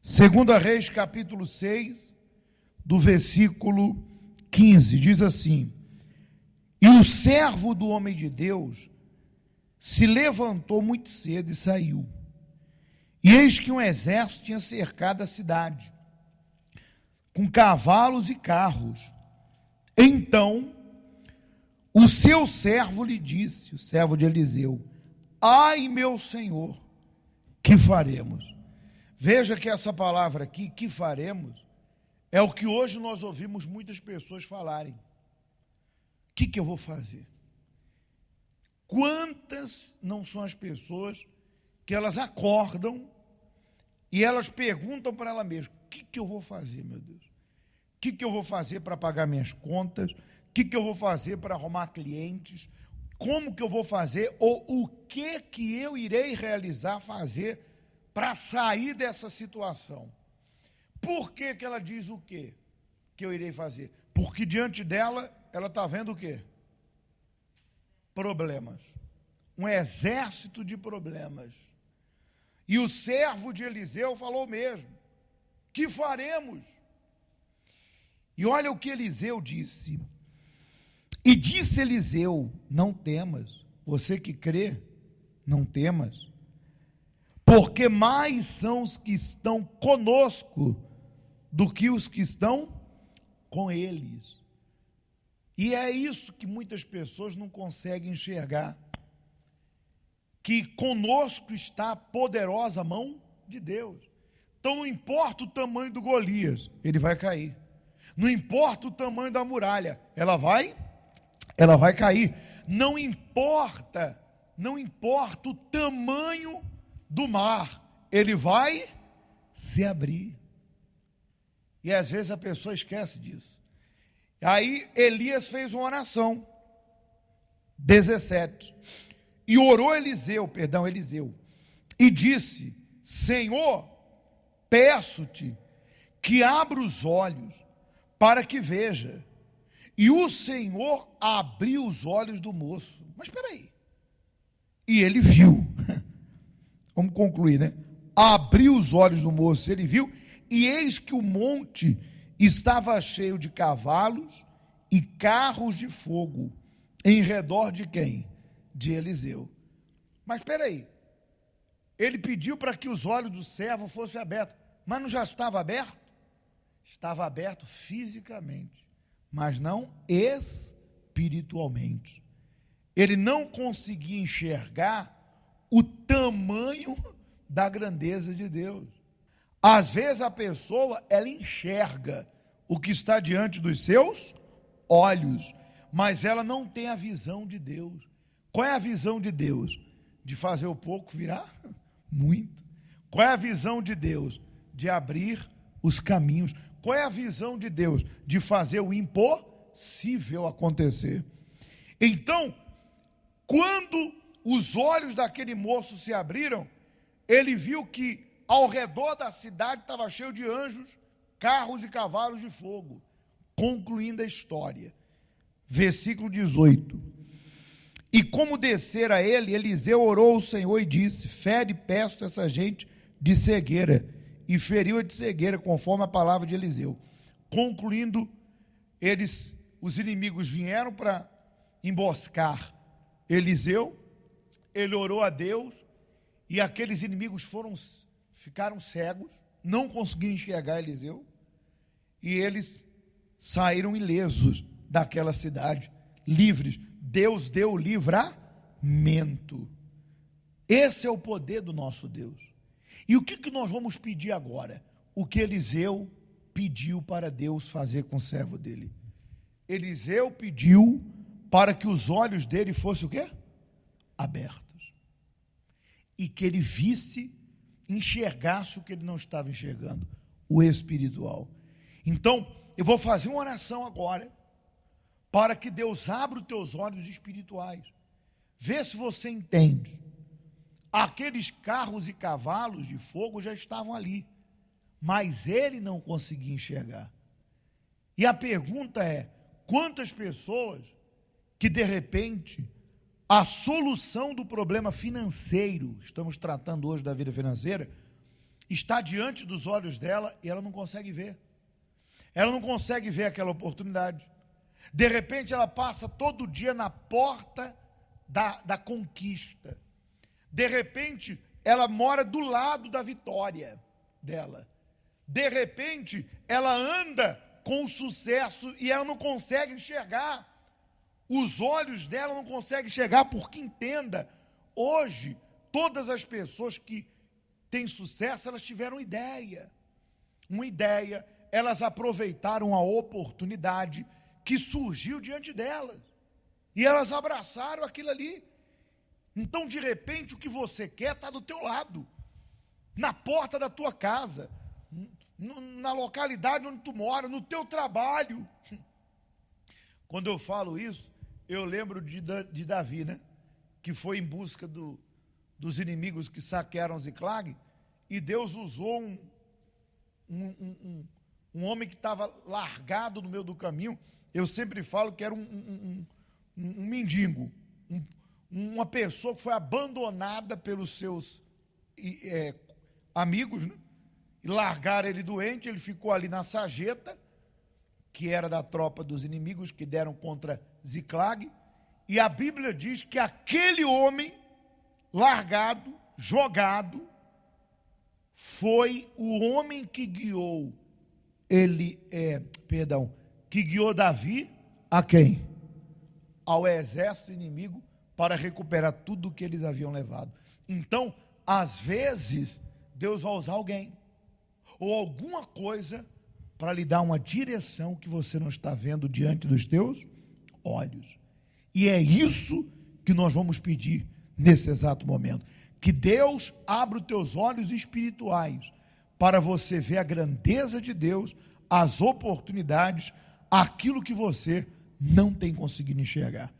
Segunda Reis, capítulo 6, do versículo 15, diz assim: E o servo do homem de Deus se levantou muito cedo e saiu. E eis que um exército tinha cercado a cidade, com cavalos e carros. Então, o seu servo lhe disse, o servo de Eliseu: Ai, meu senhor, que faremos? Veja que essa palavra aqui, que faremos, é o que hoje nós ouvimos muitas pessoas falarem. O que eu vou fazer? Quantas não são as pessoas que elas acordam e elas perguntam para ela mesma: o que eu vou fazer, meu Deus? O que eu vou fazer para pagar minhas contas? O que eu vou fazer para arrumar clientes? Como que eu vou fazer? Ou o que eu irei realizar, fazer para sair dessa situação? Por que ela diz o quê que eu irei fazer? Porque diante dela, ela está vendo o quê? Problemas. Um exército de problemas. E o servo de Eliseu falou mesmo: que faremos? E olha o que Eliseu disse. E disse Eliseu: não temas, você que crê, não temas, porque mais são os que estão conosco do que os que estão com eles. E é isso que muitas pessoas não conseguem enxergar, que conosco está a poderosa mão de Deus. Então não importa o tamanho do Golias, ele vai cair. Não importa o tamanho da muralha, ela vai cair. Não importa o tamanho do mar, ele vai se abrir. E às vezes a pessoa esquece disso. Aí Elias fez uma oração, 17, e orou Eliseu, e disse: Senhor, peço-te que abra os olhos para que veja. E o Senhor abriu os olhos do moço. Mas espera aí. E ele viu. Vamos concluir, né? Abriu os olhos do moço, ele viu, e eis que o monte estava cheio de cavalos e carros de fogo, em redor de quem? De Eliseu. Mas espera aí. Ele pediu para que os olhos do servo fossem abertos, mas não já estava aberto? Estava aberto fisicamente, mas não espiritualmente. Ele não conseguia enxergar o tamanho da grandeza de Deus. Às vezes a pessoa, ela enxerga o que está diante dos seus olhos, mas ela não tem a visão de Deus. Qual é a visão de Deus? De fazer o pouco virar muito. Qual é a visão de Deus? De abrir os caminhos. Qual é a visão de Deus? De fazer o impossível acontecer. Então, quando os olhos daquele moço se abriram, ele viu que ao redor da cidade estava cheio de anjos, carros e cavalos de fogo. Concluindo a história. Versículo 18. E como descer a ele, Eliseu orou ao Senhor e disse: fere, peço essa gente de cegueira. E feriu-a de cegueira, conforme a palavra de Eliseu. Concluindo, os inimigos vieram para emboscar Eliseu. Ele orou a Deus, e aqueles inimigos ficaram cegos, não conseguiram enxergar Eliseu, e eles saíram ilesos daquela cidade, livres. Deus deu o livramento. Esse é o poder do nosso Deus. E o que nós vamos pedir agora? O que Eliseu pediu para Deus fazer com o servo dele. Eliseu pediu para que os olhos dele fossem o quê? Abertos. E que ele visse, enxergasse o que ele não estava enxergando, o espiritual. Então, eu vou fazer uma oração agora, para que Deus abra os teus olhos espirituais. Vê se você entende. Aqueles carros e cavalos de fogo já estavam ali, mas ele não conseguia enxergar. E a pergunta é: quantas pessoas que de repente a solução do problema financeiro, estamos tratando hoje da vida financeira, está diante dos olhos dela e ela não consegue ver. Ela não consegue ver aquela oportunidade. De repente ela passa todo dia na porta da conquista. De repente ela mora do lado da vitória dela. De repente ela anda com o sucesso e ela não consegue enxergar. Os olhos dela não conseguem enxergar, porque entenda, hoje todas as pessoas que têm sucesso, elas tiveram uma ideia, elas aproveitaram a oportunidade que surgiu diante delas, e elas abraçaram aquilo ali. Então, de repente, o que você quer está do teu lado, na porta da tua casa, na localidade onde tu mora, no teu trabalho. Quando eu falo isso, eu lembro de Davi, né? Que foi em busca dos inimigos que saquearam Ziclag, e Deus usou um homem que estava largado no meio do caminho. Eu sempre falo que era um mendigo, uma pessoa que foi abandonada pelos seus amigos, né? E largaram ele doente. Ele ficou ali na sarjeta, que era da tropa dos inimigos que deram contra Ziclag, e a Bíblia diz que aquele homem largado, jogado, foi o homem que guiou que guiou Davi a quem? Ao exército inimigo, para recuperar tudo o que eles haviam levado. Então, às vezes, Deus vai usar alguém ou alguma coisa para lhe dar uma direção que você não está vendo diante dos teus olhos. E é isso que nós vamos pedir nesse exato momento. Que Deus abra os teus olhos espirituais para você ver a grandeza de Deus, as oportunidades, aquilo que você não tem conseguido enxergar.